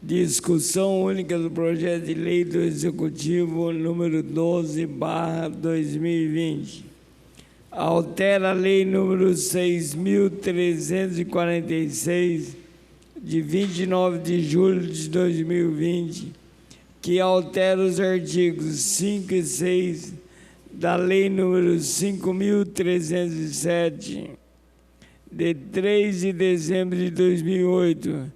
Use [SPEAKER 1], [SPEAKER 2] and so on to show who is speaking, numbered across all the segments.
[SPEAKER 1] Discussão única do projeto de lei do Executivo número 12/2020. Altera a lei número 6.346, de 29 de julho de 2020, que altera os artigos 5 e 6 da lei número 5.307, de 3 de dezembro de 2008,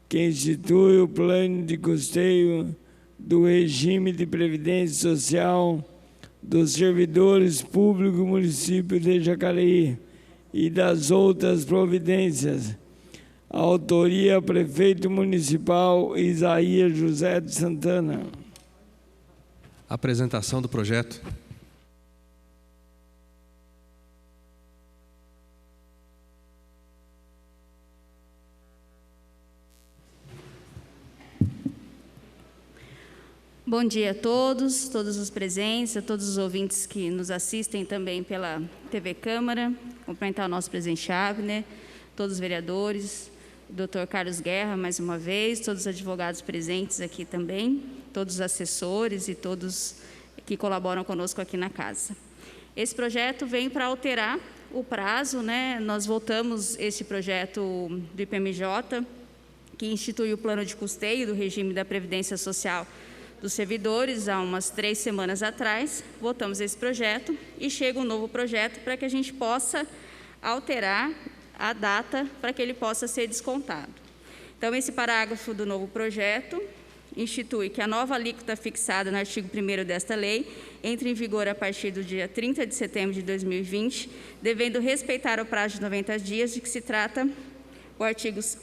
[SPEAKER 1] que institui o plano de custeio do regime de previdência social dos servidores públicos do município de Jacareí e das outras providências. Autoria: Prefeito Municipal Isaías José de Santana.
[SPEAKER 2] Apresentação do projeto.
[SPEAKER 3] Bom dia a todos os presentes, a todos os ouvintes que nos assistem também pela TV Câmara. Cumprimentar o nosso presidente Abner, todos os vereadores, o doutor Carlos Guerra, mais uma vez, todos os advogados presentes aqui também, todos os assessores e todos que colaboram conosco aqui na casa. Esse projeto vem para alterar o prazo, né? Nós votamos esse projeto do IPMJ, que institui o plano de custeio do regime da Previdência Social dos servidores, há umas 3 semanas atrás. Votamos esse projeto e chega um novo projeto para que a gente possa alterar a data para que ele possa ser descontado. Então, esse parágrafo do novo projeto institui que a nova alíquota fixada no artigo 1º desta lei entre em vigor a partir do dia 30 de setembro de 2020, devendo respeitar o prazo de 90 dias de que se trata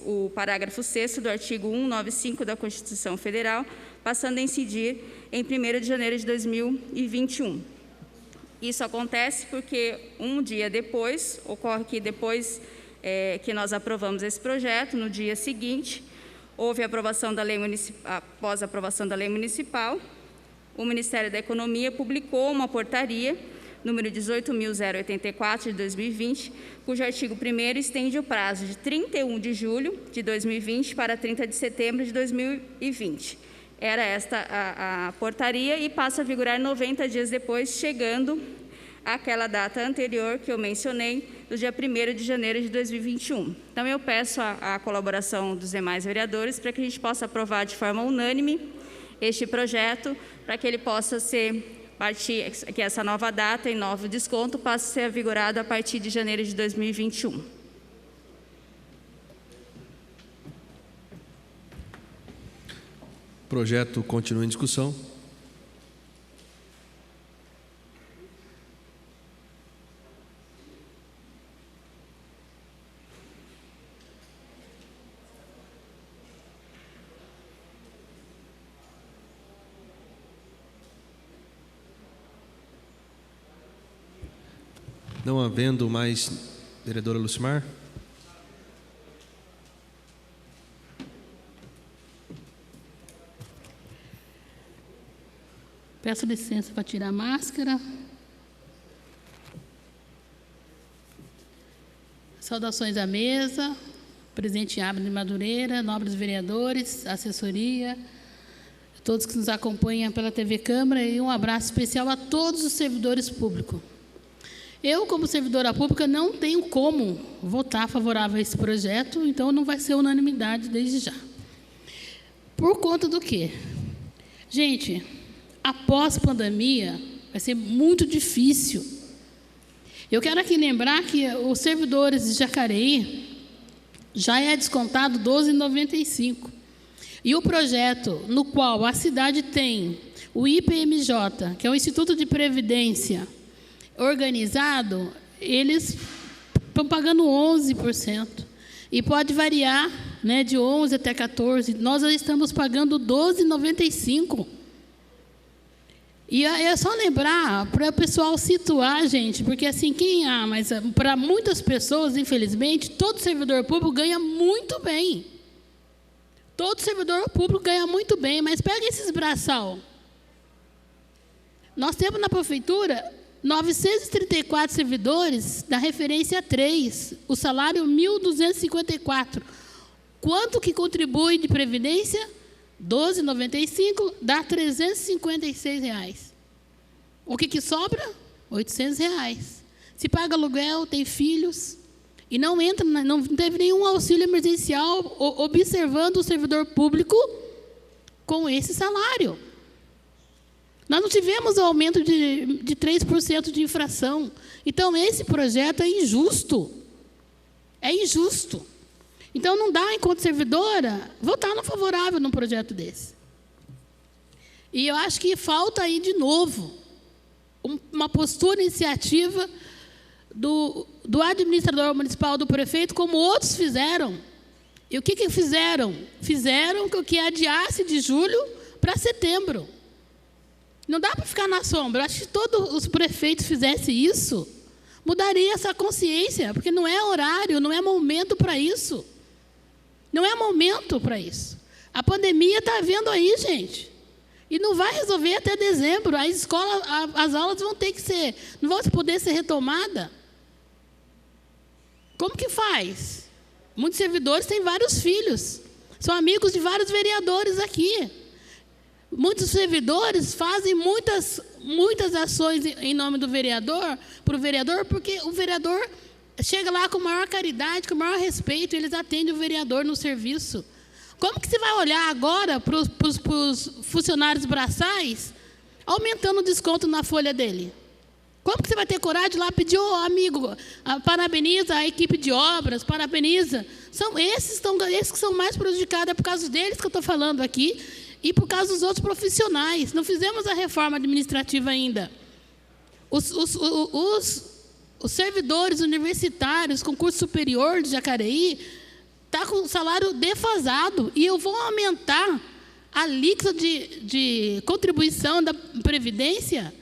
[SPEAKER 3] o parágrafo 6º do artigo 195 da Constituição Federal, passando a incidir em 1º de janeiro de 2021. Isso acontece porque um dia depois, ocorre que depois que nós aprovamos esse projeto, no dia seguinte, houve a aprovação da lei após a aprovação da lei municipal, o Ministério da Economia publicou uma portaria, número 18.084 de 2020, cujo artigo 1º estende o prazo de 31 de julho de 2020 para 30 de setembro de 2020. Era esta a portaria e passa a vigorar 90 dias depois, chegando àquela data anterior que eu mencionei, do dia 1º de janeiro de 2021. Então, eu peço a colaboração dos demais vereadores para que a gente possa aprovar de forma unânime este projeto, para que ele possa ser, que essa nova data e novo desconto passe a ser vigorado a partir de janeiro de 2021.
[SPEAKER 2] O projeto continua em discussão. Não havendo mais, vereadora Lucimar.
[SPEAKER 4] Peço licença para tirar a máscara. Saudações à mesa, presidente Abner Madureira, nobres vereadores, assessoria, todos que nos acompanham pela TV Câmara, e um abraço especial a todos os servidores públicos. Eu, como servidora pública, não tenho como votar favorável a esse projeto, então não vai ser unanimidade desde já. Por conta do quê? Gente, após pandemia, vai ser muito difícil. Eu quero aqui lembrar que os servidores de Jacareí já é descontado R$ 12,95. E o projeto no qual a cidade tem o IPMJ, que é o Instituto de Previdência organizado, eles estão pagando 11%. E pode variar, né, de 11% até 14%. Nós já estamos pagando R$ 12,95. E é só lembrar, para o pessoal situar, gente, porque assim, mas para muitas pessoas, infelizmente, todo servidor público ganha muito bem. Todo servidor público ganha muito bem, mas pega esses braçal. Nós temos na prefeitura 934 servidores da referência 3, o salário 1.254. Quanto que contribui de previdência? 12,95 dá R$ 356. O que sobra? R$ 800. Se paga aluguel, tem filhos, e não teve nenhum auxílio emergencial observando o servidor público com esse salário. Nós não tivemos aumento de 3% de infração. Então, esse projeto é injusto. É injusto. Então, não dá, enquanto servidora, votar no favorável num projeto desse. E eu acho que falta aí, de novo, uma postura iniciativa do administrador municipal, do prefeito, como outros fizeram. E o que fizeram? Fizeram que adiasse de julho para setembro. Não dá para ficar na sombra. Eu acho que todos os prefeitos fizessem isso, mudaria essa consciência, porque não é horário, não é momento para isso. Não é momento para isso. A pandemia está vindo aí, gente. E não vai resolver até dezembro. As escolas, as aulas não vão poder ser retomadas. Como que faz? Muitos servidores têm vários filhos. São amigos de vários vereadores aqui. Muitos servidores fazem muitas ações em nome do vereador, para o vereador, porque o vereador chega lá com maior caridade, com maior respeito, e eles atendem o vereador no serviço. Como que você vai olhar agora para os funcionários braçais, aumentando o desconto na folha dele? Como que você vai ter coragem de ir lá pedir, amigo, parabeniza a equipe de obras, parabeniza? São esses que são mais prejudicados, é por causa deles que eu estou falando aqui, e por causa dos outros profissionais. Não fizemos a reforma administrativa ainda. Os servidores universitários com curso superior de Jacareí estão com o salário defasado, e eu vou aumentar a alíquota de contribuição da Previdência.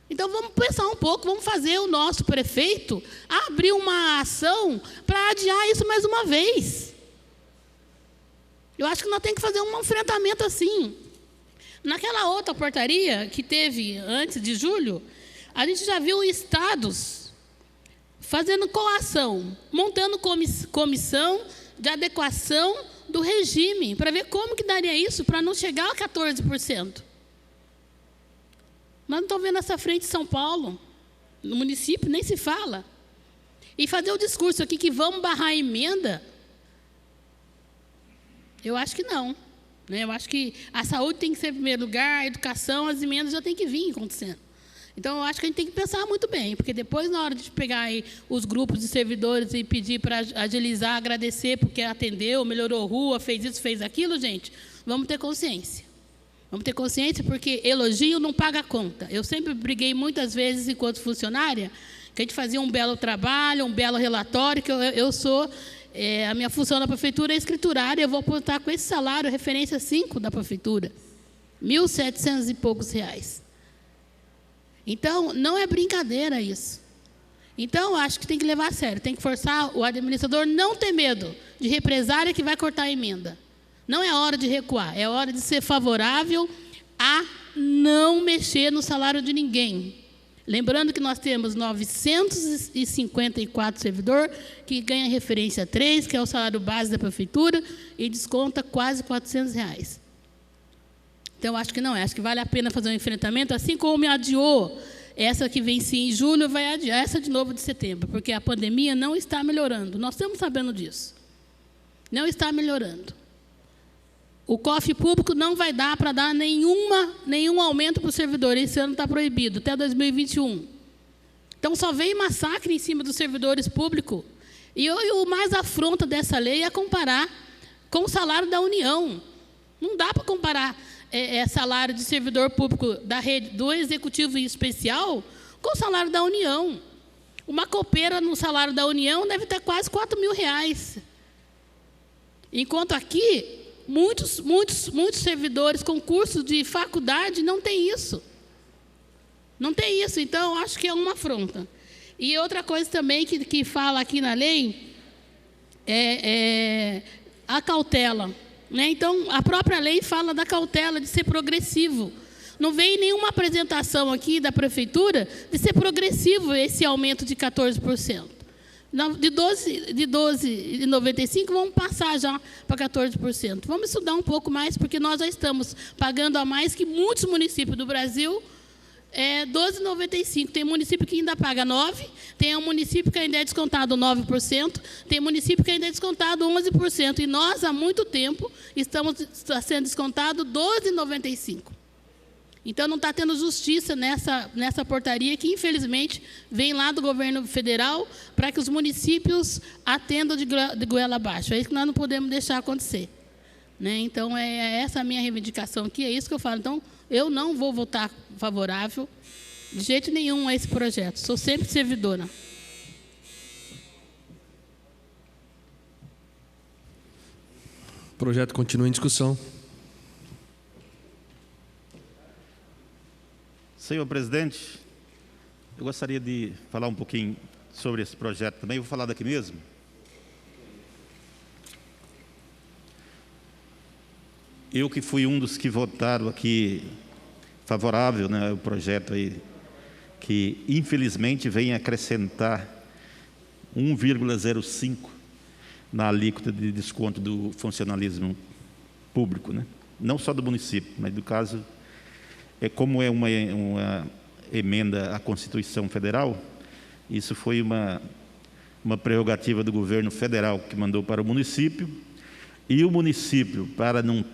[SPEAKER 4] Então, vamos pensar um pouco, vamos fazer o nosso prefeito abrir uma ação para adiar isso mais uma vez. Eu acho que nós temos que fazer um enfrentamento assim. Naquela outra portaria que teve antes de julho, a gente já viu estados fazendo coação, montando comissão de adequação do regime, para ver como que daria isso, para não chegar a 14%. Nós não estamos vendo essa frente de São Paulo, no município, nem se fala. E fazer o discurso aqui que vamos barrar a emenda, eu acho que não. Né? Eu acho que a saúde tem que ser em primeiro lugar, a educação, as emendas já tem que vir acontecendo. Então, eu acho que a gente tem que pensar muito bem, porque depois, na hora de pegar aí os grupos de servidores e pedir para agilizar, agradecer porque atendeu, melhorou a rua, fez isso, fez aquilo, gente, vamos ter consciência. Vamos ter consciência, porque elogio não paga conta. Eu sempre briguei muitas vezes, enquanto funcionária, que a gente fazia um belo trabalho, um belo relatório, que eu sou... a minha função na prefeitura é escriturária, eu vou apontar com esse salário, referência 5 da prefeitura, R$ 1.700 e poucos reais. Então, não é brincadeira isso. Então, acho que tem que levar a sério, tem que forçar o administrador não ter medo de represália que vai cortar a emenda. Não é hora de recuar, é hora de ser favorável a não mexer no salário de ninguém. Lembrando que nós temos 954 servidores que ganham referência 3, que é o salário base da prefeitura, e desconta quase R$ 400. Então, acho que não é. Acho que vale a pena fazer um enfrentamento, assim como me adiou essa que vence em julho, vai adiar essa de novo de setembro, porque a pandemia não está melhorando. Nós estamos sabendo disso. Não está melhorando. O cofre público não vai dar para dar nenhum aumento para o servidor. Esse ano está proibido, até 2021. Então, só vem massacre em cima dos servidores públicos. E o mais afronta dessa lei é comparar com o salário da União. Não dá para comparar salário de servidor público da rede, do Executivo especial com o salário da União. Uma copeira no salário da União deve ter quase R$ 4.000. Enquanto aqui... Muitos servidores com curso de faculdade não têm isso. Não tem isso, então, acho que é uma afronta. E outra coisa também que fala aqui na lei é a cautela. Né? Então, a própria lei fala da cautela, de ser progressivo. Não vem nenhuma apresentação aqui da prefeitura de ser progressivo esse aumento de 14%. De 12,95 vamos passar já para 14%. Vamos estudar um pouco mais, porque nós já estamos pagando a mais que muitos municípios do Brasil. 12,95. Tem município que ainda paga 9%, tem um município que ainda é descontado 9%, tem município que ainda é descontado 11%. E nós, há muito tempo, está sendo descontado 12,95. Então, não está tendo justiça nessa portaria que, infelizmente, vem lá do governo federal para que os municípios atendam de goela abaixo. É isso que nós não podemos deixar acontecer. Né? Então, é essa a minha reivindicação aqui, é isso que eu falo. Então, eu não vou votar favorável de jeito nenhum a esse projeto. Sou sempre servidora.
[SPEAKER 2] O projeto continua em discussão.
[SPEAKER 5] Senhor presidente, eu gostaria de falar um pouquinho sobre esse projeto também. Vou falar daqui mesmo. Eu que fui um dos que votaram aqui favorável, né, ao projeto aí, que infelizmente vem acrescentar 1,05 na alíquota de desconto do funcionalismo público, né? Não só do município, mas do caso, como é uma emenda à Constituição Federal, isso foi uma prerrogativa do governo federal que mandou para o município, e o município, para não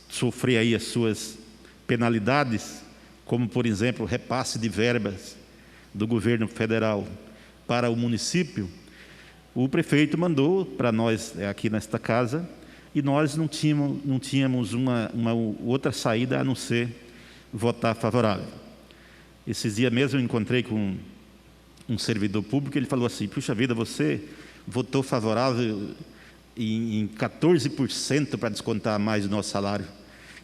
[SPEAKER 5] sofrer aí as suas penalidades, como, por exemplo, repasse de verbas do governo federal para o município, o prefeito mandou para nós aqui nesta casa, e nós não tínhamos uma outra saída a não ser votar favorável. Esses dias mesmo eu encontrei com um servidor público, ele falou assim: puxa vida, você votou favorável em 14% para descontar mais o nosso salário.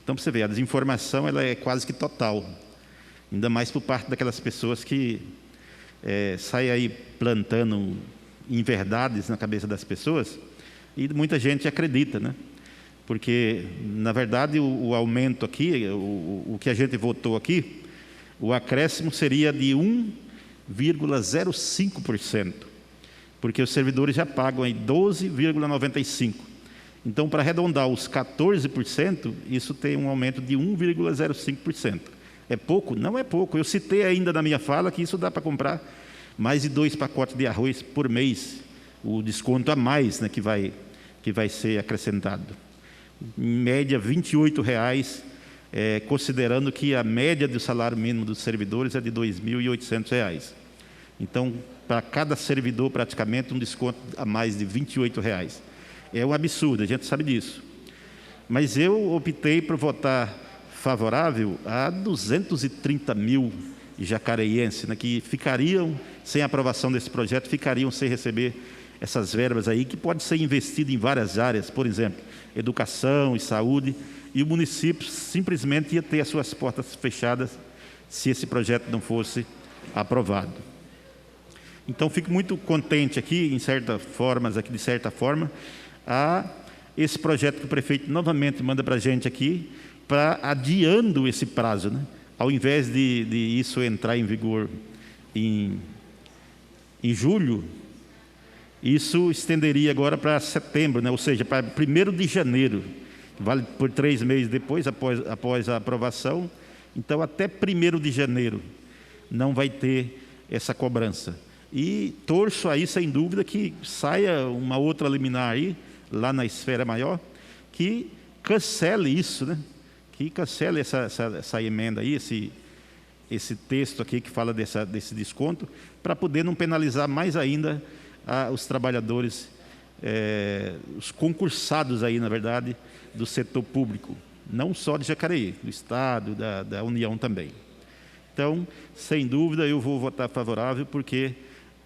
[SPEAKER 5] Então, para você ver, a desinformação ela é quase que total, ainda mais por parte daquelas pessoas que saem aí plantando inverdades na cabeça das pessoas, e muita gente acredita, né? Porque, na verdade, o aumento aqui, o que a gente votou aqui, o acréscimo seria de 1,05%, porque os servidores já pagam aí 12,95%. Então, para arredondar os 14%, isso tem um aumento de 1,05%. É pouco? Não é pouco. Eu citei ainda na minha fala que isso dá para comprar mais de 2 pacotes de arroz por mês, o desconto a mais, né, que vai ser acrescentado. Em média, R$ 28,00, considerando que a média do salário mínimo dos servidores é de R$ 2.800. Então, para cada servidor, praticamente, um desconto a mais de R$ 28,00. É um absurdo, a gente sabe disso. Mas eu optei por votar favorável a 230 mil jacareienses, né, que ficariam, sem aprovação desse projeto, ficariam sem receber essas verbas aí, que pode ser investido em várias áreas, por exemplo, educação e saúde, e o município simplesmente ia ter as suas portas fechadas se esse projeto não fosse aprovado. Então, fico muito contente aqui, de certa forma, a esse projeto que o prefeito novamente manda para a gente aqui, para adiando esse prazo, né? Ao invés de isso entrar em vigor em julho, isso estenderia agora para setembro, né? Ou seja, para 1º de janeiro, vale por 3 meses depois, após a aprovação. Então, até 1º de janeiro não vai ter essa cobrança. E torço aí, sem dúvida, que saia uma outra liminar aí, lá na esfera maior, que cancele isso, né? Que cancele essa emenda aí, esse texto aqui que fala desse desconto, para poder não penalizar mais ainda os trabalhadores, os concursados aí, na verdade, do setor público, não só de Jacareí, do Estado, da União também. Então, sem dúvida, eu vou votar favorável, porque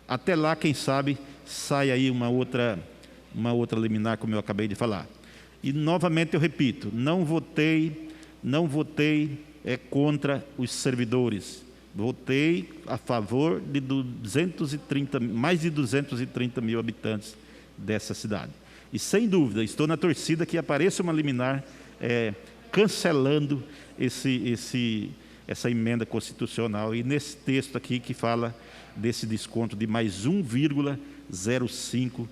[SPEAKER 5] até lá, quem sabe, sai aí uma outra liminar, como eu acabei de falar. E, novamente, eu repito, não votei contra os servidores. Votei a favor de mais de 230 mil habitantes dessa cidade. E, sem dúvida, estou na torcida que apareça uma liminar cancelando essa emenda constitucional, e nesse texto aqui que fala desse desconto de mais 1,05%. 0,05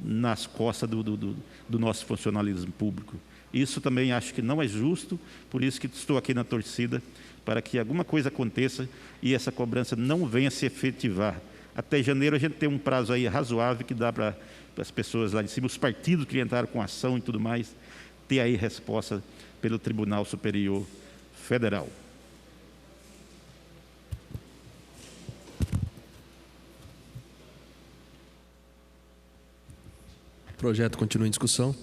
[SPEAKER 5] nas costas do nosso funcionalismo público. Isso também acho que não é justo, por isso que estou aqui na torcida, para que alguma coisa aconteça e essa cobrança não venha se efetivar. Até janeiro a gente tem um prazo aí razoável que dá para as pessoas lá de cima, os partidos que entraram com ação e tudo mais, ter aí resposta pelo Tribunal Superior Federal.
[SPEAKER 2] O projeto continua em discussão.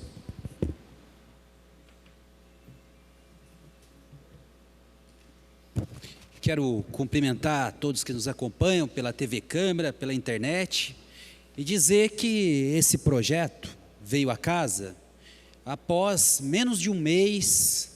[SPEAKER 6] Quero cumprimentar todos que nos acompanham pela TV Câmara, pela internet, e dizer que esse projeto veio à casa após menos de um mês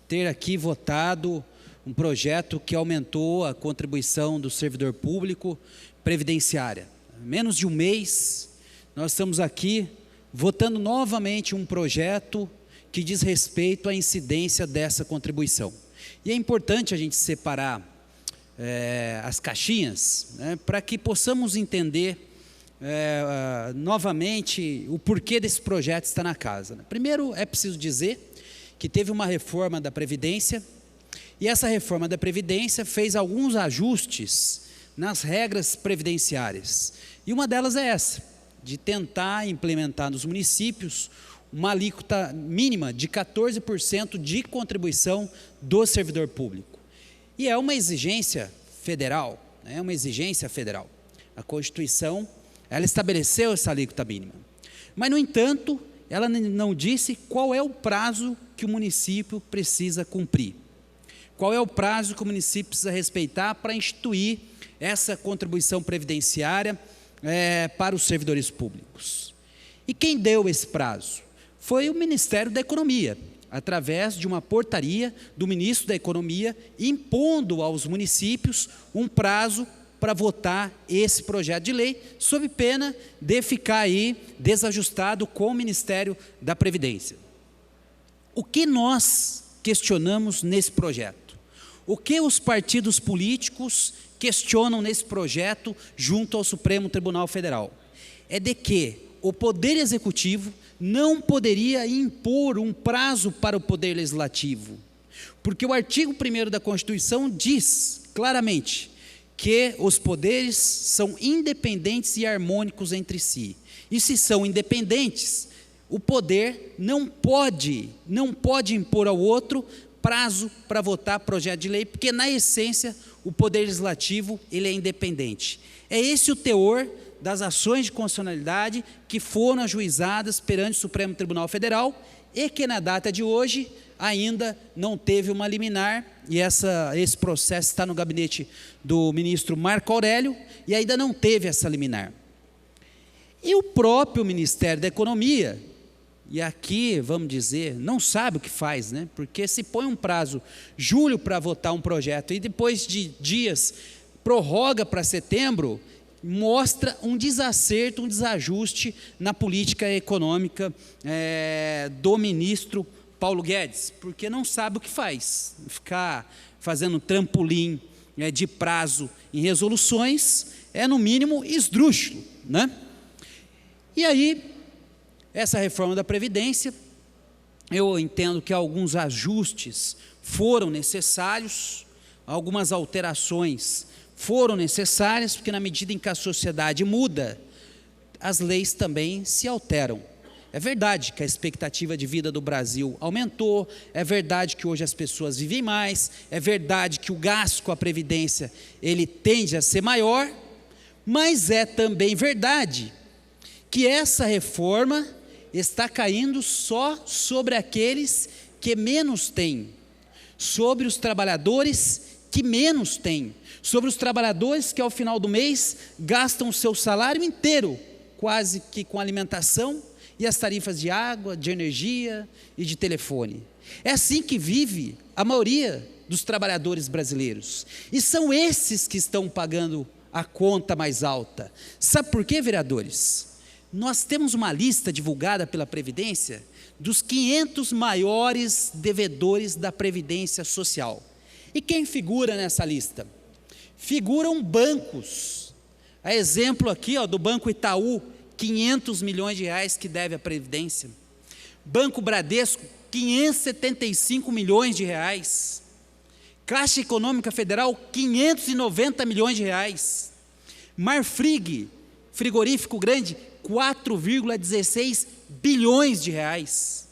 [SPEAKER 6] ter aqui votado um projeto que aumentou a contribuição do servidor público previdenciária. Menos de um mês, nós estamos aqui votando novamente um projeto que diz respeito à incidência dessa contribuição. E é importante a gente separar as caixinhas, né, para que possamos entender novamente o porquê desse projeto estar na casa. Primeiro, é preciso dizer que teve uma reforma da Previdência, e essa reforma da Previdência fez alguns ajustes nas regras previdenciárias. E uma delas é essa, de tentar implementar nos municípios uma alíquota mínima de 14% de contribuição do servidor público. E é uma exigência federal, né? É uma exigência federal. A Constituição, ela estabeleceu essa alíquota mínima. Mas, no entanto, ela não disse qual é o prazo que o município precisa cumprir. Qual é o prazo que o município precisa respeitar para instituir essa contribuição previdenciária para os servidores públicos. E quem deu esse prazo? Foi o Ministério da Economia, através de uma portaria do ministro da Economia, impondo aos municípios um prazo para votar esse projeto de lei, sob pena de ficar aí desajustado com o Ministério da Previdência. O que nós questionamos nesse projeto? O que os partidos políticos questionam nesse projeto junto ao Supremo Tribunal Federal? É de que o Poder Executivo não poderia impor um prazo para o Poder Legislativo, porque o artigo 1º da Constituição diz claramente que os poderes são independentes e harmônicos entre si. E se são independentes, o poder não pode impor ao outro prazo para votar projeto de lei, porque na essência o Poder Legislativo ele é independente. É esse o teor das ações de constitucionalidade que foram ajuizadas perante o Supremo Tribunal Federal e que na data de hoje ainda não teve uma liminar, e esse processo está no gabinete do ministro Marco Aurélio e ainda não teve essa liminar. E o próprio Ministério da Economia, e aqui, vamos dizer, não sabe o que faz, né? Porque se põe um prazo, julho, para votar um projeto e depois de dias prorroga para setembro, mostra um desacerto, um desajuste na política econômica do ministro Paulo Guedes, porque não sabe o que faz. Ficar fazendo trampolim de prazo em resoluções é, no mínimo, esdrúxulo, né? E aí, essa reforma da Previdência, eu entendo que alguns ajustes foram necessários, algumas alterações foram necessárias, porque na medida em que a sociedade muda, as leis também se alteram. É verdade que a expectativa de vida do Brasil aumentou, é verdade que hoje as pessoas vivem mais, é verdade que o gasto com a Previdência ele tende a ser maior, mas é também verdade que essa reforma está caindo só sobre aqueles que menos têm, sobre os trabalhadores que menos têm, sobre os trabalhadores que ao final do mês gastam o seu salário inteiro, quase que com alimentação e as tarifas de água, de energia e de telefone. É assim que vive a maioria dos trabalhadores brasileiros, e são esses que estão pagando a conta mais alta. Sabe por quê, vereadores? Nós temos uma lista divulgada pela Previdência dos 500 maiores devedores da Previdência Social. E quem figura nessa lista? Figuram bancos, A exemplo aqui, ó, do Banco Itaú, 500 milhões de reais que deve à Previdência. Banco Bradesco, 575 milhões de reais. Caixa Econômica Federal, 590 milhões de reais. Marfrig, frigorífico grande, 4,16 bilhões de reais.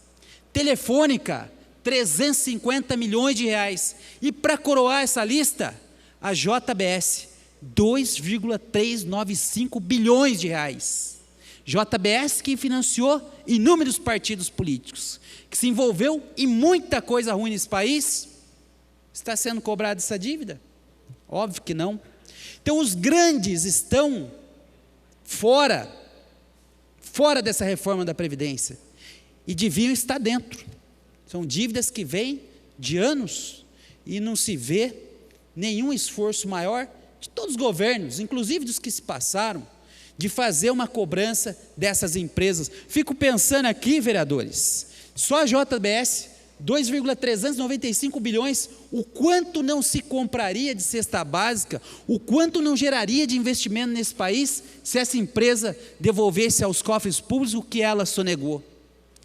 [SPEAKER 6] Telefônica, 350 milhões de reais. E para coroar essa lista, a JBS, 2,395 bilhões de reais. JBS que financiou inúmeros partidos políticos, que se envolveu em muita coisa ruim nesse país. Está sendo cobrada essa dívida? Óbvio que não. Então os grandes estão fora dessa reforma da Previdência, e deviam estar dentro. São dívidas que vêm de anos, e não se vê nenhum esforço maior de todos os governos, inclusive dos que se passaram, de fazer uma cobrança dessas empresas. Fico pensando aqui, vereadores, só a JBS, 2,395 bilhões, o quanto não se compraria de cesta básica, o quanto não geraria de investimento nesse país, se essa empresa devolvesse aos cofres públicos o que ela sonegou.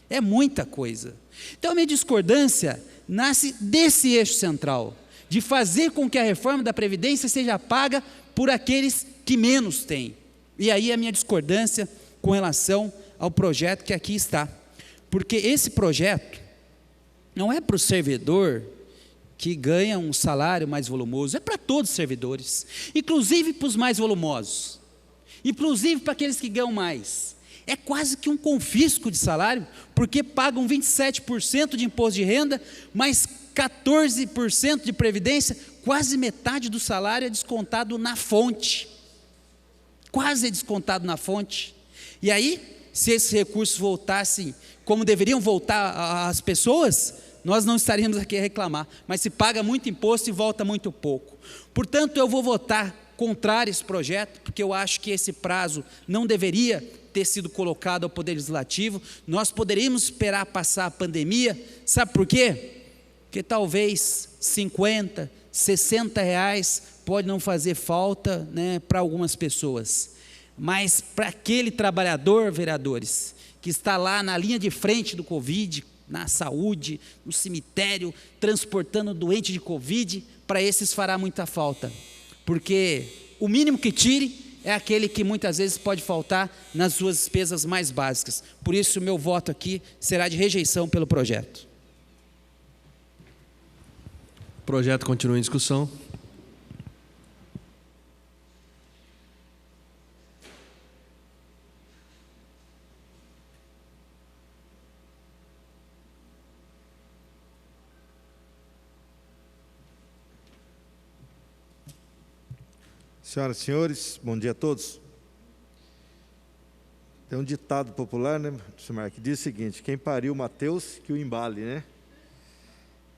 [SPEAKER 6] É muita coisa. Então a minha discordância nasce desse eixo central, de fazer com que a reforma da Previdência seja paga por aqueles que menos têm. E aí a minha discordância com relação ao projeto que aqui está. Porque esse projeto não é para o servidor que ganha um salário mais volumoso, é para todos os servidores, inclusive para os mais volumosos, inclusive para aqueles que ganham mais. É quase que um confisco de salário, porque pagam 27% de imposto de renda, mais 14% de previdência, quase metade do salário é descontado na fonte. Quase é descontado na fonte. E aí, se esses recursos voltassem como deveriam voltar às pessoas, nós não estaríamos aqui a reclamar. Mas se paga muito imposto e volta muito pouco. Portanto, eu vou votar contrário a esse projeto, porque eu acho que esse prazo não deveria ter sido colocado ao Poder Legislativo. Nós poderíamos esperar passar a pandemia. Sabe por quê? Porque talvez 50, 60 reais pode não fazer falta, né, para algumas pessoas. Mas para aquele trabalhador, vereadores, que está lá na linha de frente do Covid, na saúde, no cemitério, transportando doente de Covid, para esses fará muita falta. Porque o mínimo que tire é aquele que muitas vezes pode faltar nas suas despesas mais básicas. Por isso o meu voto aqui será de rejeição pelo projeto.
[SPEAKER 2] O projeto continua em discussão.
[SPEAKER 7] Senhoras e senhores, bom dia a todos. Tem um ditado popular, né, Silmar, que diz o seguinte: quem pariu Mateus, que o embale, né?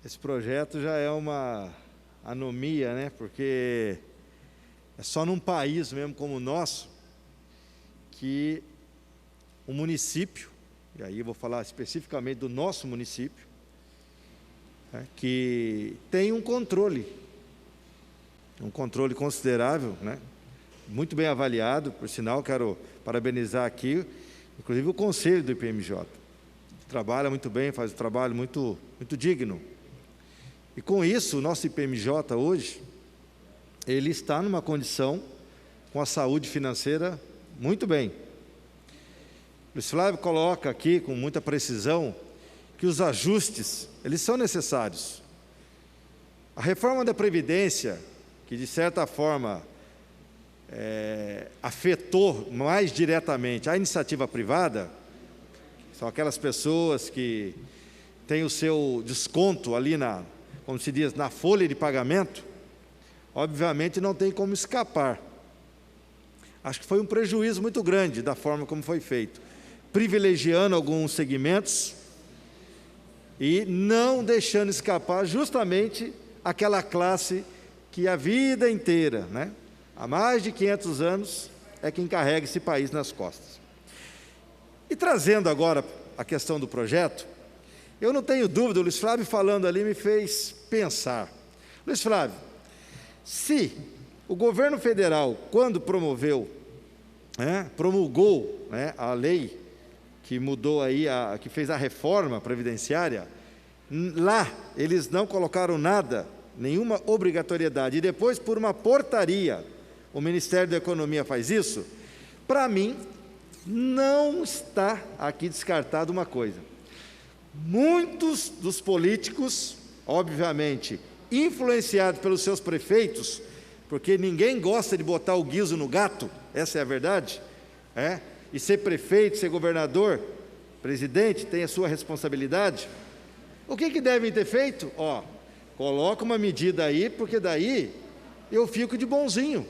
[SPEAKER 7] Esse projeto já é uma anomia, né, porque é só num país mesmo como o nosso que o município, e aí eu vou falar especificamente do nosso município, né, que tem um controle considerável, né? Muito bem avaliado, por sinal, quero parabenizar aqui, inclusive o conselho do IPMJ, trabalha muito bem, faz um trabalho muito digno, e com isso, o nosso IPMJ hoje, ele está numa condição, com a saúde financeira, muito bem. Luiz Flávio coloca aqui, com muita precisão, que os ajustes, eles são necessários. A reforma da Previdência, que de certa forma afetou mais diretamente a iniciativa privada, são aquelas pessoas que têm o seu desconto ali como se diz, na folha de pagamento, obviamente não tem como escapar. Acho que foi um prejuízo muito grande da forma como foi feito, privilegiando alguns segmentos e não deixando escapar justamente aquela classe que a vida inteira, né, há mais de 500 anos, é quem carrega esse país nas costas. E trazendo agora a questão do projeto, eu não tenho dúvida, o Luiz Flávio falando ali me fez pensar. Luiz Flávio, se o governo federal, quando promoveu promulgou, a lei que mudou aí, que fez a reforma previdenciária, lá eles não colocaram nada, nenhuma obrigatoriedade, e depois, por uma portaria, o Ministério da Economia faz isso. Para mim, não está aqui descartado uma coisa: muitos dos políticos, obviamente, influenciados pelos seus prefeitos, porque ninguém gosta de botar o guiso no gato, essa é a verdade, e ser prefeito, ser governador, presidente, tem a sua responsabilidade. O que devem ter feito? Coloca uma medida aí, porque daí eu fico de bonzinho.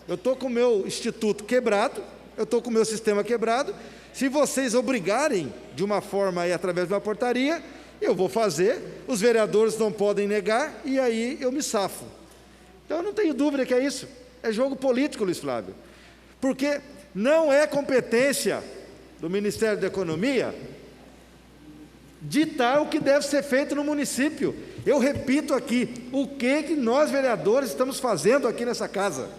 [SPEAKER 7] Eu estou com o meu instituto quebrado, eu estou com o meu sistema quebrado. Se vocês obrigarem de uma forma aí, através de uma portaria, eu vou fazer, os vereadores não podem negar, e aí eu me safo. Então eu não tenho dúvida que é isso, é jogo político, Luiz Flávio, porque não é competência do Ministério da Economia ditar o que deve ser feito no município. Eu repito aqui, o que nós vereadores estamos fazendo aqui nessa casa?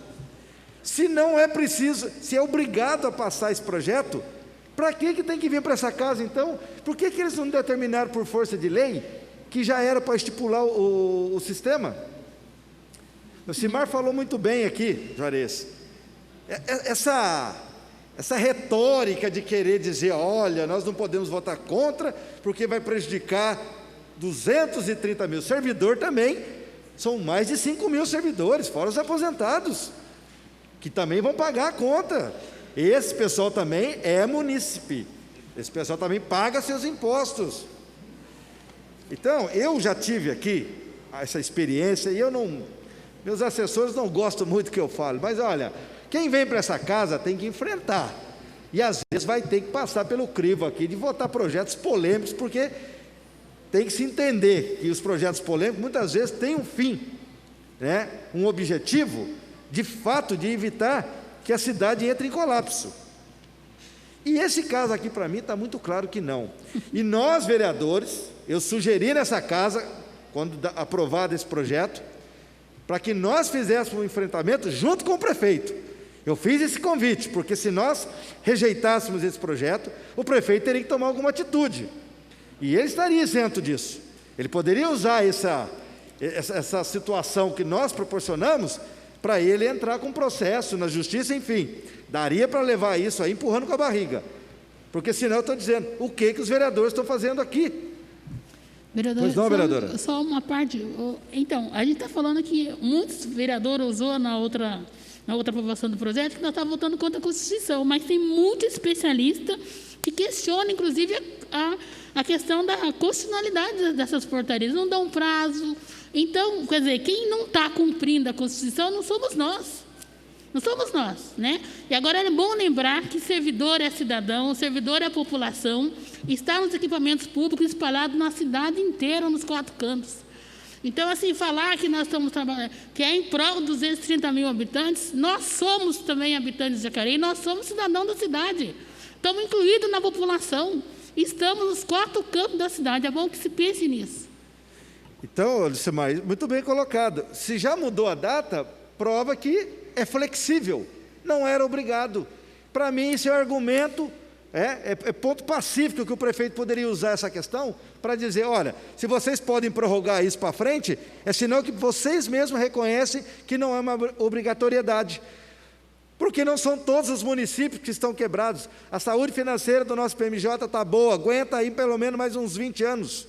[SPEAKER 7] Se não é preciso, se é obrigado a passar esse projeto, para que tem que vir para essa casa então? Por que eles não determinaram por força de lei, que já era para estipular o sistema? O Simar falou muito bem aqui, Juarez, essa retórica de querer dizer, olha, nós não podemos votar contra, porque vai prejudicar 230 mil servidores também, são mais de 5 mil servidores, fora os aposentados, que também vão pagar a conta. Esse pessoal também é munícipe, esse pessoal também paga seus impostos. Então, eu já tive aqui essa experiência, e meus assessores não gostam muito do que eu falo, mas olha, quem vem para essa casa tem que enfrentar, e às vezes vai ter que passar pelo crivo aqui, de votar projetos polêmicos, porque tem que se entender que os projetos polêmicos, muitas vezes, têm um fim, um objetivo, de fato, de evitar que a cidade entre em colapso. E esse caso aqui, para mim, está muito claro que não. E nós, vereadores, eu sugeri nessa casa, quando aprovado esse projeto, para que nós fizéssemos um enfrentamento junto com o prefeito. Eu fiz esse convite, porque se nós rejeitássemos esse projeto, o prefeito teria que tomar alguma atitude. E ele estaria isento disso. Ele poderia usar essa situação que nós proporcionamos para ele entrar com processo na justiça, enfim. Daria para levar isso aí empurrando com a barriga. Porque senão eu estou dizendo, o que os vereadores estão fazendo aqui?
[SPEAKER 4] Vereadora,
[SPEAKER 7] pois não, vereadora?
[SPEAKER 4] Só uma parte. Então, a gente está falando que muitos vereadores usou na outra aprovação do projeto que nós estávamos votando contra a Constituição, mas tem muito especialista que questiona, inclusive, a questão da constitucionalidade dessas portarias. Não dão prazo. Então, quer dizer, quem não está cumprindo a Constituição não somos nós. Não somos nós, né? E agora é bom lembrar que servidor é cidadão, servidor é população, está nos equipamentos públicos espalhados na cidade inteira, nos 4 cantos. Então, assim, falar que nós estamos trabalhando, que é em prol de 230 mil habitantes, nós somos também habitantes de Jacareí, nós somos cidadãos da cidade. Estamos incluídos na população, estamos nos 4 cantos da cidade, é bom que se pense nisso.
[SPEAKER 7] Então, Lucimar, muito bem colocado. Se já mudou a data, prova que é flexível, não era obrigado. Para mim, esse é o argumento, é ponto pacífico que o prefeito poderia usar essa questão para dizer, olha, se vocês podem prorrogar isso para frente, é sinal que vocês mesmos reconhecem que não é uma obrigatoriedade. Porque não são todos os municípios que estão quebrados. A saúde financeira do nosso PMJ está boa, aguenta aí pelo menos mais uns 20 anos.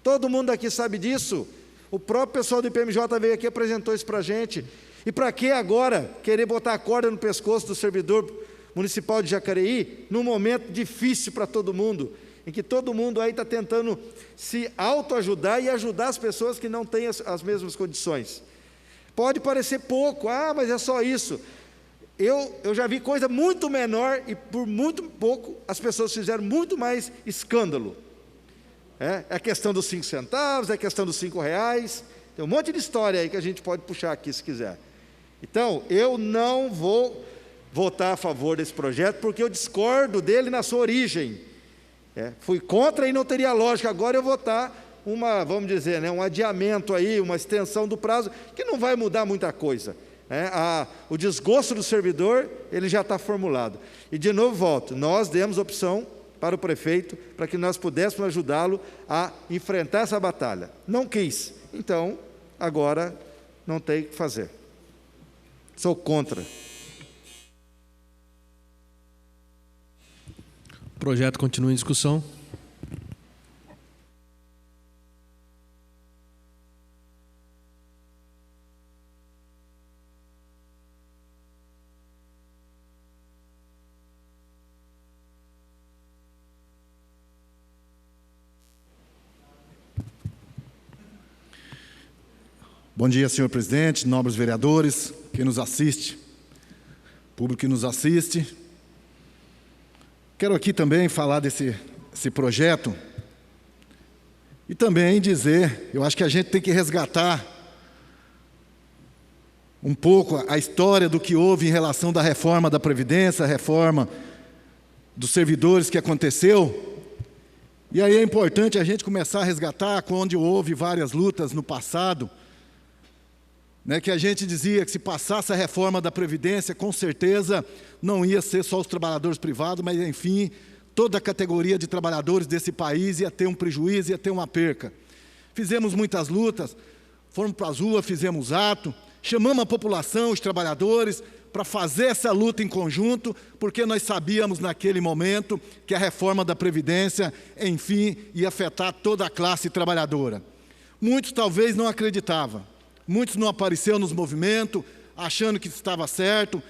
[SPEAKER 7] Todo mundo aqui sabe disso. O próprio pessoal do IPMJ veio aqui e apresentou isso para a gente. E para que agora querer botar a corda no pescoço do servidor municipal de Jacareí, num momento difícil para todo mundo, em que todo mundo aí está tentando se autoajudar e ajudar as pessoas que não têm as mesmas condições? Pode parecer pouco, mas é só isso. Eu já vi coisa muito menor e por muito pouco as pessoas fizeram muito mais escândalo. É a questão dos 5 centavos, é a questão dos 5 reais, tem um monte de história aí que a gente pode puxar aqui se quiser. Então, eu não vou votar a favor desse projeto, porque eu discordo dele na sua origem. Fui contra e não teria lógica agora eu votar vamos dizer, um adiamento aí, uma extensão do prazo, que não vai mudar muita coisa. O desgosto do servidor, ele já está formulado. E de novo volto, nós demos opção para o prefeito, para que nós pudéssemos ajudá-lo a enfrentar essa batalha. Não quis, então agora não tem o que fazer. Sou contra.
[SPEAKER 2] O projeto continua em discussão.
[SPEAKER 8] Bom dia, senhor presidente, nobres vereadores, quem nos assiste, público que nos assiste. Quero aqui também falar desse projeto e também dizer, eu acho que a gente tem que resgatar um pouco a história do que houve em relação da reforma da Previdência, a reforma dos servidores que aconteceu. E aí é importante a gente começar a resgatar onde houve várias lutas no passado, que a gente dizia que se passasse a reforma da Previdência, com certeza não ia ser só os trabalhadores privados, mas, enfim, toda a categoria de trabalhadores desse país ia ter um prejuízo, ia ter uma perca. Fizemos muitas lutas, fomos para as ruas, fizemos ato, chamamos a população, os trabalhadores, para fazer essa luta em conjunto, porque nós sabíamos naquele momento que a reforma da Previdência, enfim, ia afetar toda a classe trabalhadora. Muitos talvez não acreditavam. Muitos não apareceram nos movimentos, achando que estava certo,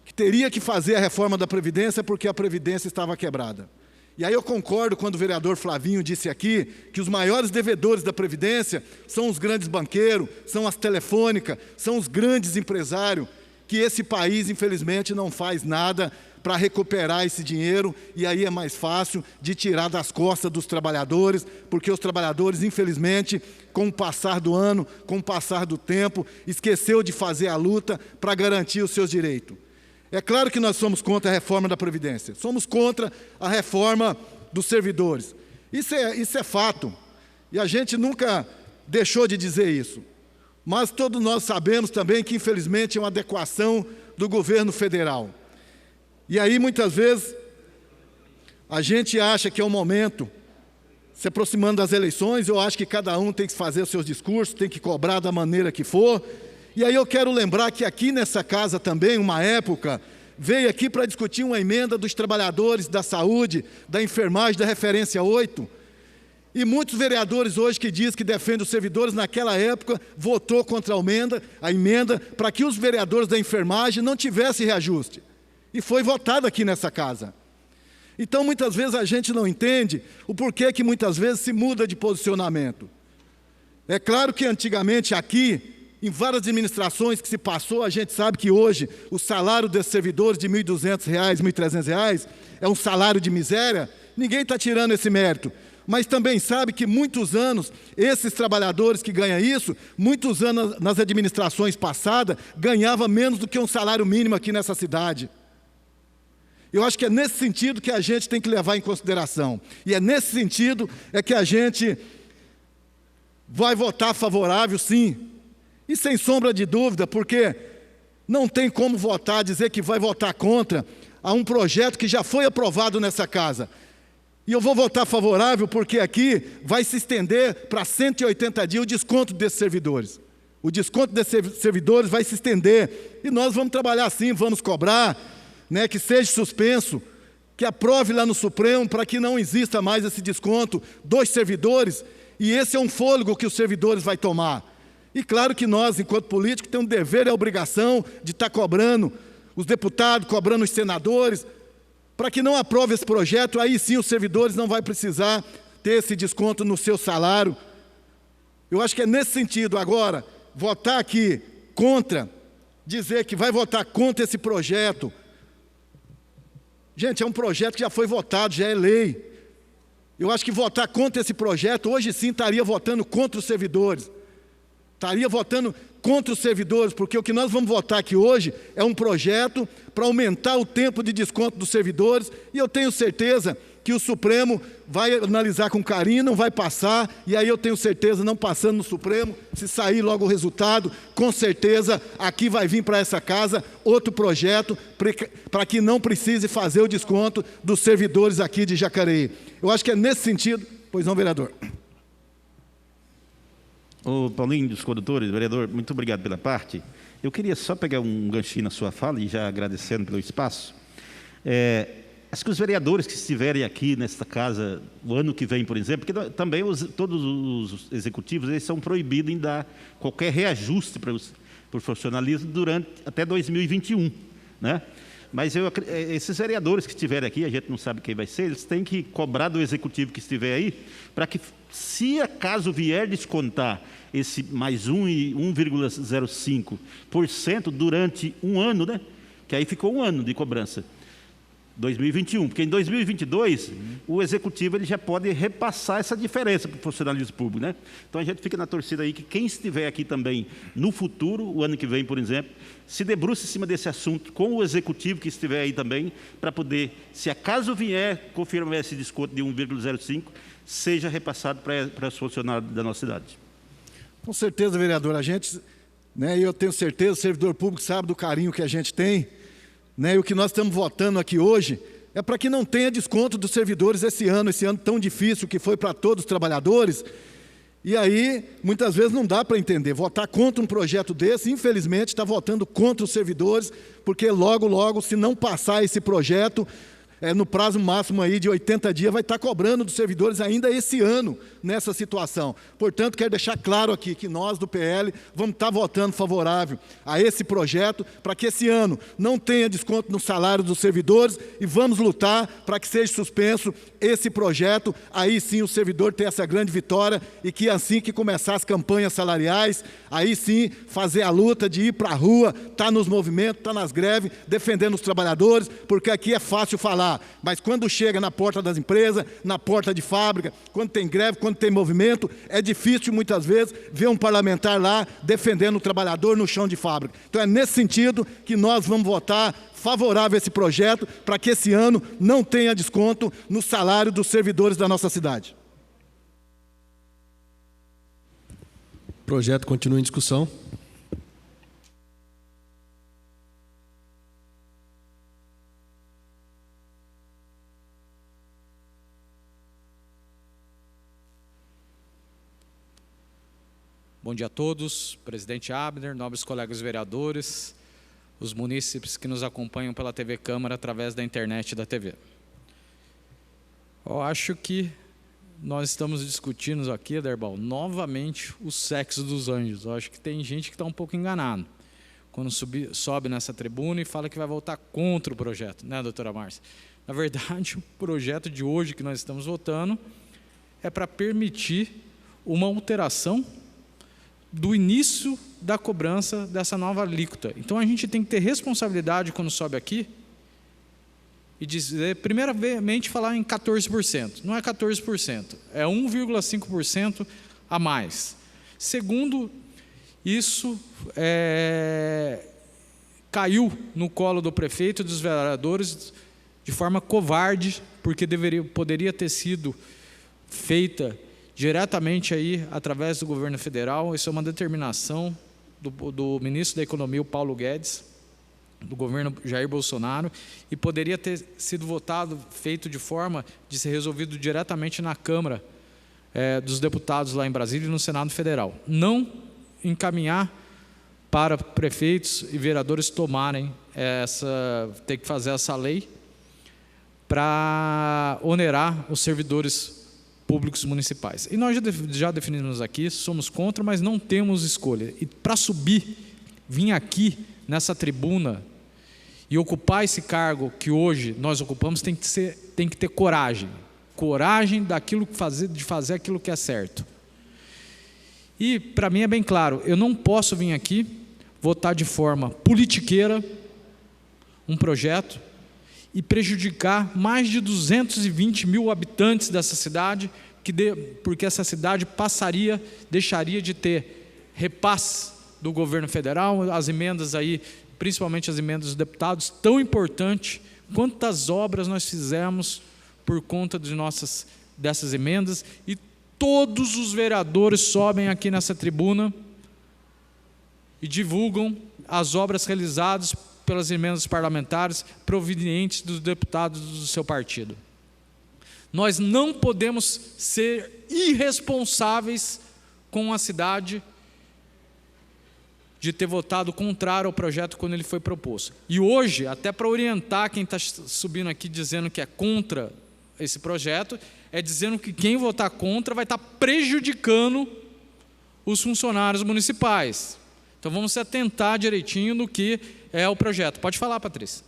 [SPEAKER 8] que teria que fazer a reforma da Previdência porque a Previdência estava quebrada. E aí eu concordo quando o vereador Flavinho disse aqui que os maiores devedores da Previdência são os grandes banqueiros, são as telefônicas, são os grandes empresários, que esse país, infelizmente, não faz nada para recuperar esse dinheiro, e aí é mais fácil de tirar das costas dos trabalhadores, porque os trabalhadores, infelizmente, com o passar do ano, com o passar do tempo, esqueceu de fazer a luta para garantir os seus direitos. É claro que nós somos contra a reforma da Previdência, somos contra a reforma dos servidores. Isso é fato, e a gente nunca deixou de dizer isso. Mas todos nós sabemos também que, infelizmente, é uma adequação do governo federal. E aí, muitas vezes, a gente acha que é o momento, se aproximando das eleições, eu acho que cada um tem que fazer os seus discursos, tem que cobrar da maneira que for. E aí eu quero lembrar que aqui nessa casa também, uma época, veio aqui para discutir uma emenda dos trabalhadores da saúde, da enfermagem, da referência 8. E muitos vereadores hoje que dizem que defendem os servidores, naquela época, votou contra a emenda para que os vereadores da enfermagem não tivessem reajuste. E foi votado aqui nessa casa. Então, muitas vezes a gente não entende o porquê que muitas vezes se muda de posicionamento. É claro que antigamente aqui, em várias administrações que se passou, a gente sabe que hoje o salário desses servidores de R$ 1.200, R$ 1.300 é um salário de miséria. Ninguém está tirando esse mérito. Mas também sabe que muitos anos, esses trabalhadores que ganham isso, muitos anos nas administrações passadas, ganhavam menos do que um salário mínimo aqui nessa cidade. Eu acho que é nesse sentido que a gente tem que levar em consideração. E é nesse sentido que a gente vai votar favorável, sim. E sem sombra de dúvida, porque não tem como votar, dizer que vai votar contra a um projeto que já foi aprovado nessa casa. E eu vou votar favorável porque aqui vai se estender para 180 dias o desconto desses servidores. O desconto desses servidores vai se estender. E nós vamos trabalhar assim, vamos cobrar, que seja suspenso, que aprove lá no Supremo para que não exista mais esse desconto dos servidores. E esse é um fôlego que os servidores vão tomar. E claro que nós, enquanto políticos, temos o dever e a obrigação de estar cobrando os deputados, cobrando os senadores, para que não aprove esse projeto, aí sim os servidores não vão precisar ter esse desconto no seu salário. Eu acho que é nesse sentido agora, votar aqui contra, dizer que vai votar contra esse projeto. Gente, é um projeto que já foi votado, já é lei. Eu acho que votar contra esse projeto, hoje sim estaria votando contra os servidores. Estaria votando contra os servidores, porque o que nós vamos votar aqui hoje é um projeto para aumentar o tempo de desconto dos servidores, e eu tenho certeza que o Supremo vai analisar com carinho, não vai passar, e aí eu tenho certeza, não passando no Supremo, se sair logo o resultado, com certeza aqui vai vir para essa casa outro projeto para que não precise fazer o desconto dos servidores aqui de Jacareí. Eu acho que é nesse sentido. Pois não, vereador.
[SPEAKER 5] Ô, Paulinho dos condutores, vereador, muito obrigado pela parte. Eu queria só pegar um ganchinho na sua fala e já agradecendo pelo espaço. Acho que os vereadores que estiverem aqui nesta casa o ano que vem, por exemplo, porque também todos os executivos eles são proibidos em dar qualquer reajuste para o funcionalismo durante até 2021, né? Mas esses vereadores que estiverem aqui, a gente não sabe quem vai ser, eles têm que cobrar do executivo que estiver aí, para que, se acaso vier descontar esse mais 1,05% durante um ano, né? Que aí ficou um ano de cobrança, 2021, porque em 2022 o executivo ele já pode repassar essa diferença para o funcionalismo público, né? Então a gente fica na torcida aí que quem estiver aqui também no futuro, o ano que vem, por exemplo, se debruce em cima desse assunto com o executivo que estiver aí também, para poder, se acaso vier confirmar esse desconto de 1,05, seja repassado para os funcionários da nossa cidade.
[SPEAKER 8] Com certeza, vereador, a gente, né, eu tenho certeza, o servidor público sabe do carinho que a gente tem, né, e o que nós estamos votando aqui hoje é para que não tenha desconto dos servidores esse ano tão difícil que foi para todos os trabalhadores. E aí, muitas vezes não dá para entender, votar contra um projeto desse, infelizmente, está votando contra os servidores, porque logo, logo, se não passar esse projeto, no prazo máximo aí de 80 dias, vai estar cobrando dos servidores ainda esse ano nessa situação. Portanto, quero deixar claro aqui que nós do PL vamos estar votando favorável a esse projeto, para que esse ano não tenha desconto no salário dos servidores, e vamos lutar para que seja suspenso esse projeto, aí sim o servidor ter essa grande vitória, e que assim que começar as campanhas salariais, aí sim fazer a luta de ir para a rua, estar nos movimentos, estar nas greves, defendendo os trabalhadores, porque aqui é fácil falar, mas quando chega na porta das empresas, na porta de fábrica, quando tem greve, quando tem movimento, é difícil muitas vezes ver um parlamentar lá defendendo o trabalhador no chão de fábrica. Então é nesse sentido que nós vamos votar favorável a esse projeto, para que esse ano não tenha desconto no salário dos servidores da nossa cidade.
[SPEAKER 2] O projeto continua em discussão.
[SPEAKER 9] Bom dia a todos, presidente Abner, nobres colegas vereadores, os munícipes que nos acompanham pela TV Câmara através da internet e da TV. Eu acho que nós estamos discutindo aqui, Derbal, novamente o sexo dos anjos. Eu acho que tem gente que está um pouco enganado quando sobe nessa tribuna e fala que vai votar contra o projeto, né, doutora Márcia? Na verdade, o projeto de hoje que nós estamos votando é para permitir uma alteração do início da cobrança dessa nova alíquota. Então, a gente tem que ter responsabilidade quando sobe aqui e dizer, primeiramente, falar em 14%. Não é 14%, é 1,5% a mais. Segundo, isso caiu no colo do prefeito e dos vereadores de forma covarde, porque poderia ter sido feita diretamente aí através do governo federal. Isso é uma determinação do ministro da Economia, o Paulo Guedes, do governo Jair Bolsonaro, e poderia ter sido feito de forma de ser resolvido diretamente na Câmara dos Deputados lá em Brasília e no Senado Federal. Não encaminhar para prefeitos e vereadores tomarem ter que fazer essa lei para onerar os servidores públicos municipais. E nós já definimos aqui, somos contra, mas não temos escolha. E para vir aqui nessa tribuna e ocupar esse cargo que hoje nós ocupamos, tem que ter coragem. Coragem de fazer aquilo que é certo. E para mim é bem claro, eu não posso vir aqui votar de forma politiqueira um projeto e prejudicar mais de 220 mil habitantes dessa cidade, porque essa cidade deixaria de ter repasse do governo federal, as emendas aí, principalmente as emendas dos deputados, tão importante. Quantas obras nós fizemos por conta dessas emendas, e todos os vereadores sobem aqui nessa tribuna e divulgam as obras realizadas pelas emendas parlamentares provenientes dos deputados do seu partido. Nós não podemos ser irresponsáveis com a cidade de ter votado contrário ao projeto quando ele foi proposto. E hoje, até para orientar quem está subindo aqui dizendo que é contra esse projeto, é dizendo que quem votar contra vai estar prejudicando os funcionários municipais. Então vamos se atentar direitinho no que é o projeto. Pode falar, Patrícia.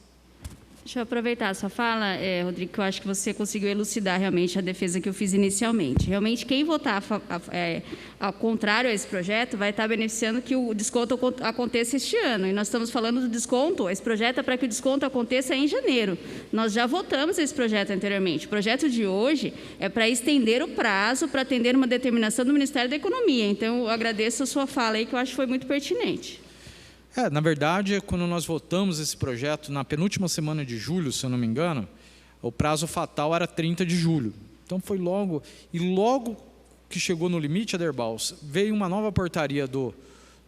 [SPEAKER 3] Deixa eu aproveitar a sua fala, Rodrigo, que eu acho que você conseguiu elucidar realmente a defesa que eu fiz inicialmente. Realmente, quem votar ao contrário a esse projeto vai estar beneficiando que o desconto aconteça este ano. E nós estamos falando do desconto, esse projeto é para que o desconto aconteça em janeiro. Nós já votamos esse projeto anteriormente. O projeto de hoje é para estender o prazo para atender uma determinação do Ministério da Economia. Então, eu agradeço a sua fala aí, que eu acho que foi muito pertinente.
[SPEAKER 9] Na verdade, quando nós votamos esse projeto, na penúltima semana de julho, se eu não me engano, o prazo fatal era 30 de julho. Então, foi logo que chegou no limite, Aderbal, veio uma nova portaria do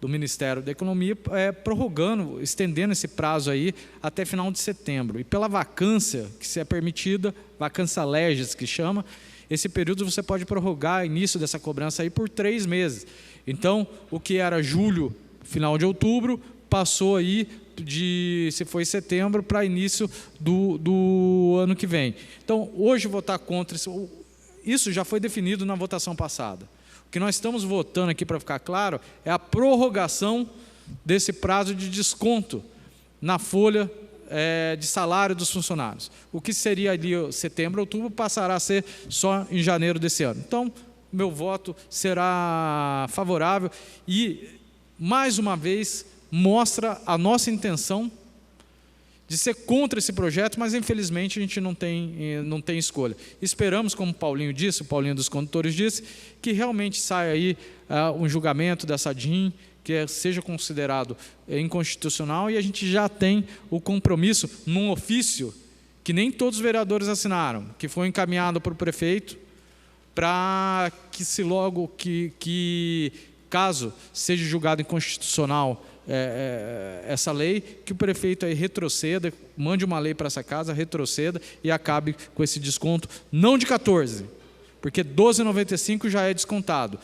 [SPEAKER 9] Ministério da Economia prorrogando, estendendo esse prazo aí até final de setembro. E pela vacância que se é permitida, vacância legis que chama, esse período você pode prorrogar o início dessa cobrança aí por 3 meses. Então, o que era julho, final de outubro, passou aí se foi setembro, para início do ano que vem. Então, hoje votar contra isso já foi definido na votação passada. O que nós estamos votando aqui, para ficar claro, é a prorrogação desse prazo de desconto na folha de salário dos funcionários. O que seria ali setembro, outubro, passará a ser só em janeiro desse ano. Então, meu voto será favorável e, mais uma vez, mostra a nossa intenção de ser contra esse projeto, mas infelizmente a gente não tem escolha. Esperamos, como o Paulinho disse, o Paulinho dos Condutores disse, que realmente saia aí um julgamento dessa DIN, que seja considerado inconstitucional, e a gente já tem o compromisso num ofício que nem todos os vereadores assinaram, que foi encaminhado para o prefeito, para que caso seja julgado inconstitucional essa lei, que o prefeito aí retroceda, mande uma lei para essa casa, retroceda e acabe com esse desconto, não de 14, porque 12,95 já é descontado.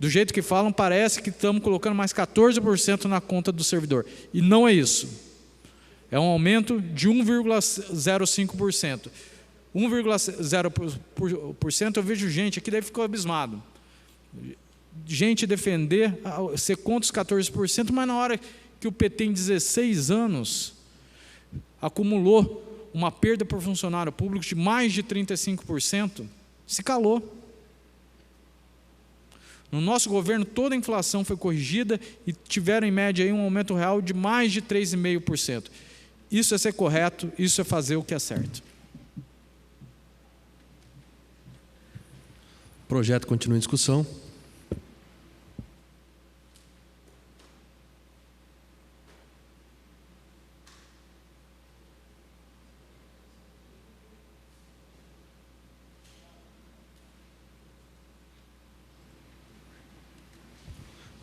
[SPEAKER 9] Do jeito que falam, parece que estamos colocando mais 14% na conta do servidor, e não é isso. É um aumento de 1,05%. 1,0% eu vejo gente aqui, daí ficou abismado. Gente defender, ser contra os 14%, mas na hora que o PT, em 16 anos, acumulou uma perda por funcionário público de mais de 35%, se calou. No nosso governo, toda a inflação foi corrigida e tiveram, em média, aí, um aumento real de mais de 3,5%. Isso é ser correto, isso é fazer o que é certo.
[SPEAKER 2] O projeto continua em discussão.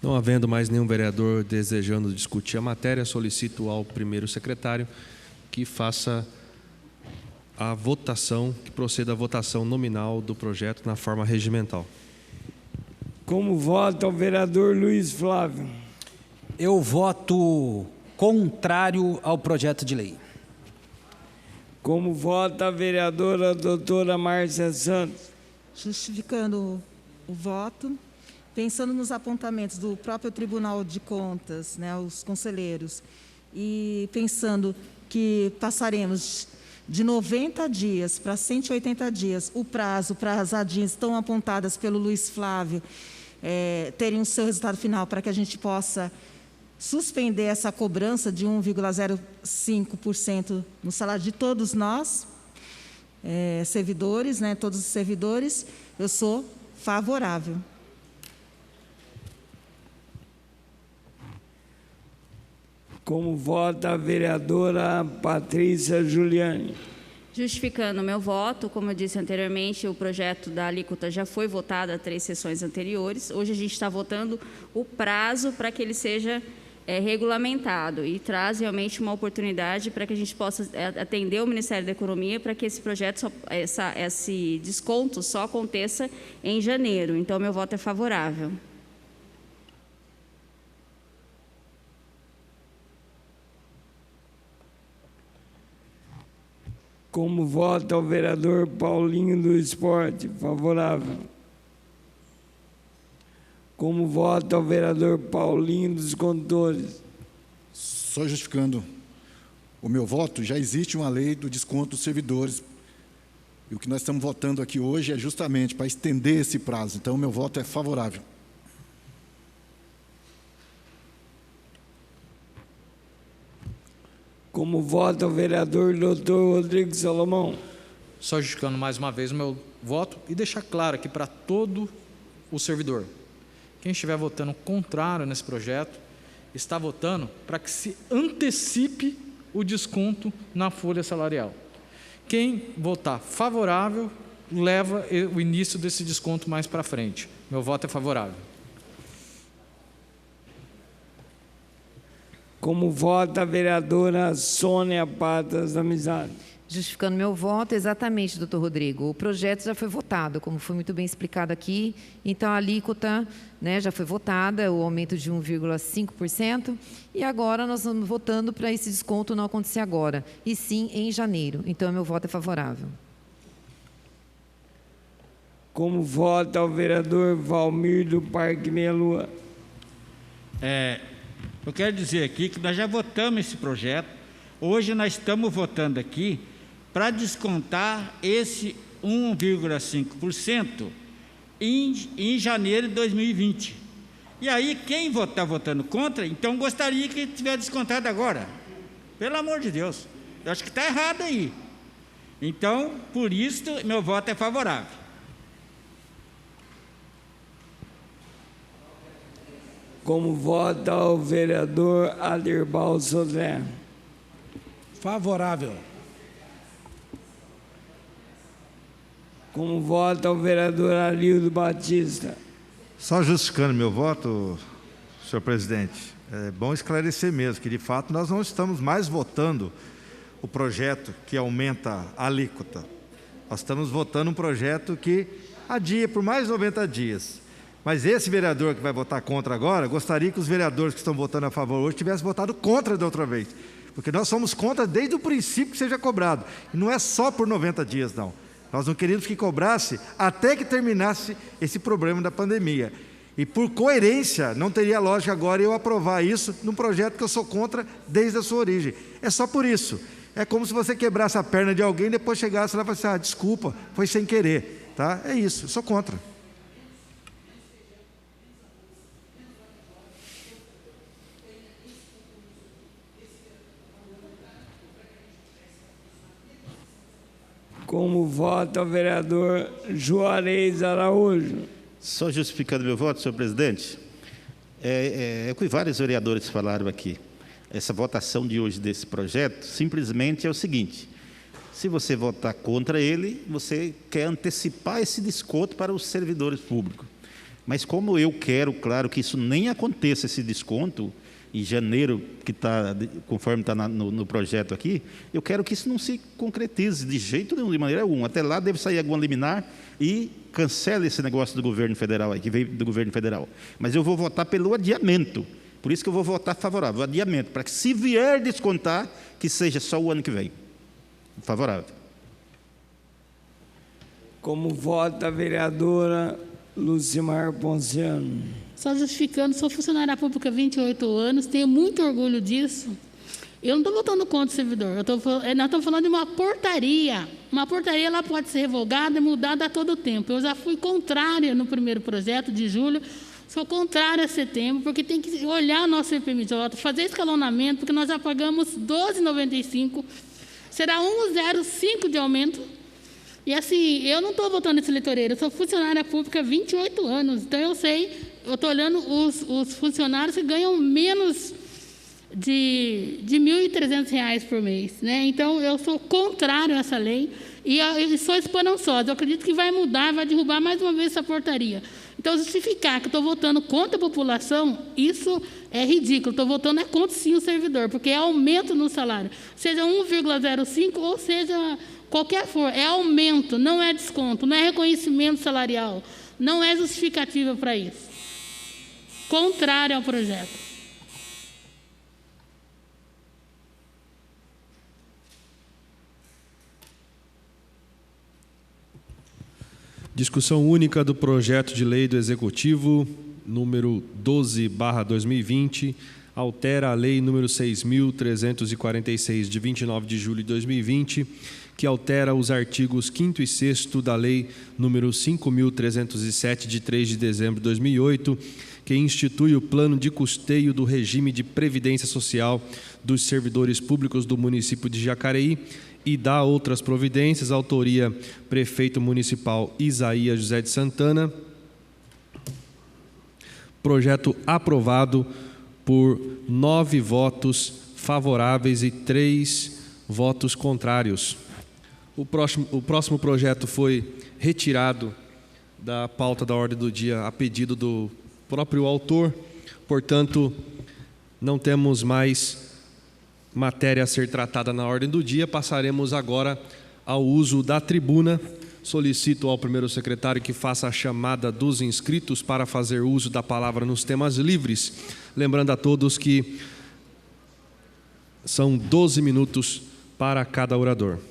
[SPEAKER 2] Não havendo mais nenhum vereador desejando discutir a matéria, solicito ao primeiro secretário que faça a votação, que proceda à votação nominal do projeto na forma regimental.
[SPEAKER 1] Como vota o vereador Luiz Flávio?
[SPEAKER 6] Eu voto contrário ao projeto de lei.
[SPEAKER 1] Como vota a vereadora doutora Márcia Santos?
[SPEAKER 10] Justificando o voto, pensando nos apontamentos do próprio Tribunal de Contas, né, os conselheiros, e pensando que passaremos de 90 dias para 180 dias, o prazo para as ADINs tão apontadas pelo Luiz Flávio terem o seu resultado final, para que a gente possa suspender essa cobrança de 1,05% no salário de todos nós, servidores, né, todos os servidores, eu sou favorável.
[SPEAKER 1] Como vota a vereadora Patrícia Juliane?
[SPEAKER 3] Justificando o meu voto, como eu disse anteriormente, o projeto da alíquota já foi votado há 3 sessões anteriores. Hoje a gente está votando o prazo para que ele seja regulamentado e traz realmente uma oportunidade para que a gente possa atender o Ministério da Economia para que esse projeto, esse desconto só aconteça em janeiro. Então, meu voto é favorável.
[SPEAKER 1] Como vota o vereador Paulinho do Esporte? Favorável. Como vota o vereador Paulinho dos Condutores?
[SPEAKER 8] Só justificando o meu voto, já existe uma lei do desconto dos servidores. E o que nós estamos votando aqui hoje é justamente para estender esse prazo. Então, o meu voto é favorável.
[SPEAKER 1] Como vota o vereador Dr. Rodrigo Salomão?
[SPEAKER 9] Só justificando mais uma vez o meu voto e deixar claro aqui para todo o servidor. Quem estiver votando contrário nesse projeto, está votando para que se antecipe o desconto na folha salarial. Quem votar favorável, leva o início desse desconto mais para frente. Meu voto é favorável.
[SPEAKER 1] Como vota a vereadora Sônia Patas da Amizade?
[SPEAKER 11] Justificando meu voto, exatamente, doutor Rodrigo. O projeto já foi votado, como foi muito bem explicado aqui. Então, a alíquota, né, já foi votada, o aumento de 1,5%. E agora nós estamos votando para esse desconto não acontecer agora, e sim em janeiro. Então, meu voto é favorável.
[SPEAKER 1] Como vota o vereador Valmir do Parque Meia Lua?
[SPEAKER 12] Eu quero dizer aqui que nós já votamos esse projeto. Hoje nós estamos votando aqui para descontar esse 1,5% em janeiro de 2020. E aí, quem está votando contra, então gostaria que tivesse descontado agora. Pelo amor de Deus. Eu acho que está errado aí. Então, por isso, meu voto é favorável.
[SPEAKER 1] Como vota o vereador Aderbal Sodré?
[SPEAKER 13] Favorável.
[SPEAKER 1] Como vota o vereador Arildo Batista?
[SPEAKER 7] Só justificando meu voto, senhor presidente, é bom esclarecer mesmo que, de fato, nós não estamos mais votando o projeto que aumenta a alíquota. Nós estamos votando um projeto que adia por mais 90 dias. Mas esse vereador que vai votar contra agora, gostaria que os vereadores que estão votando a favor hoje tivessem votado contra da outra vez. Porque nós somos contra desde o princípio que seja cobrado. E não é só por 90 dias, não. Nós não queríamos que cobrasse até que terminasse esse problema da pandemia. E por coerência, não teria lógica agora eu aprovar isso num projeto que eu sou contra desde a sua origem. É só por isso. É como se você quebrasse a perna de alguém e depois chegasse lá e falasse, desculpa, foi sem querer. Tá? É isso, eu sou contra.
[SPEAKER 1] Como vota o vereador Juarez Araújo?
[SPEAKER 5] Só justificando meu voto, senhor presidente, é o que vários vereadores falaram aqui. Essa votação de hoje desse projeto simplesmente é o seguinte: se você votar contra ele, você quer antecipar esse desconto para os servidores públicos. Mas como eu quero, claro, que isso nem aconteça, esse desconto, em janeiro, que está, conforme está no projeto aqui, eu quero que isso não se concretize de jeito nenhum, de maneira alguma. Até lá deve sair alguma liminar e cancela esse negócio do governo federal, aí, que veio do governo federal. Mas eu vou votar pelo adiamento. Por isso que eu vou votar favorável, o adiamento, para que, se vier descontar, que seja só o ano que vem. Favorável.
[SPEAKER 1] Como vota a vereadora Lucimar Ponciano?
[SPEAKER 4] Só justificando, sou funcionária pública há 28 anos, tenho muito orgulho disso. Eu não estou votando contra o servidor, nós estamos falando de uma portaria. Uma portaria ela pode ser revogada e mudada a todo tempo. Eu já fui contrária no primeiro projeto de julho, sou contrária a setembro, porque tem que olhar o nosso IPMJ, fazer escalonamento, porque nós já pagamos R$ 12,95, será 1,05 de aumento. E assim, eu não estou votando esse eleitoreiro, eu sou funcionária pública há 28 anos, então eu sei, eu estou olhando os funcionários que ganham menos de R$ 1.300 por mês, né? Então, eu sou contrário a essa lei e eu sou esperançosa. Eu acredito que vai mudar, vai derrubar mais uma vez essa portaria. Então, justificar que estou votando contra a população, isso é ridículo. Estou votando contra, sim, o servidor, porque é aumento no salário. Seja 1,05 ou seja qualquer for, é aumento, não é desconto, não é reconhecimento salarial, não é justificativa para isso. Contrário ao projeto.
[SPEAKER 2] Discussão única do projeto de lei do Executivo, número 12/2020, altera a lei número 6.346, de 29 de julho de 2020, que altera os artigos 5º e 6º da lei número 5.307, de 3 de dezembro de 2008, que institui o plano de custeio do regime de previdência social dos servidores públicos do município de Jacareí e dá outras providências, autoria prefeito municipal Isaías José de Santana. Projeto aprovado por 9 votos favoráveis e 3 votos contrários. O próximo projeto foi retirado da pauta da ordem do dia a pedido do próprio autor, portanto, não temos mais matéria a ser tratada na ordem do dia. Passaremos agora ao uso da tribuna. Solicito ao primeiro secretário que faça a chamada dos inscritos para fazer uso da palavra nos temas livres. Lembrando a todos que são 12 minutos para cada orador.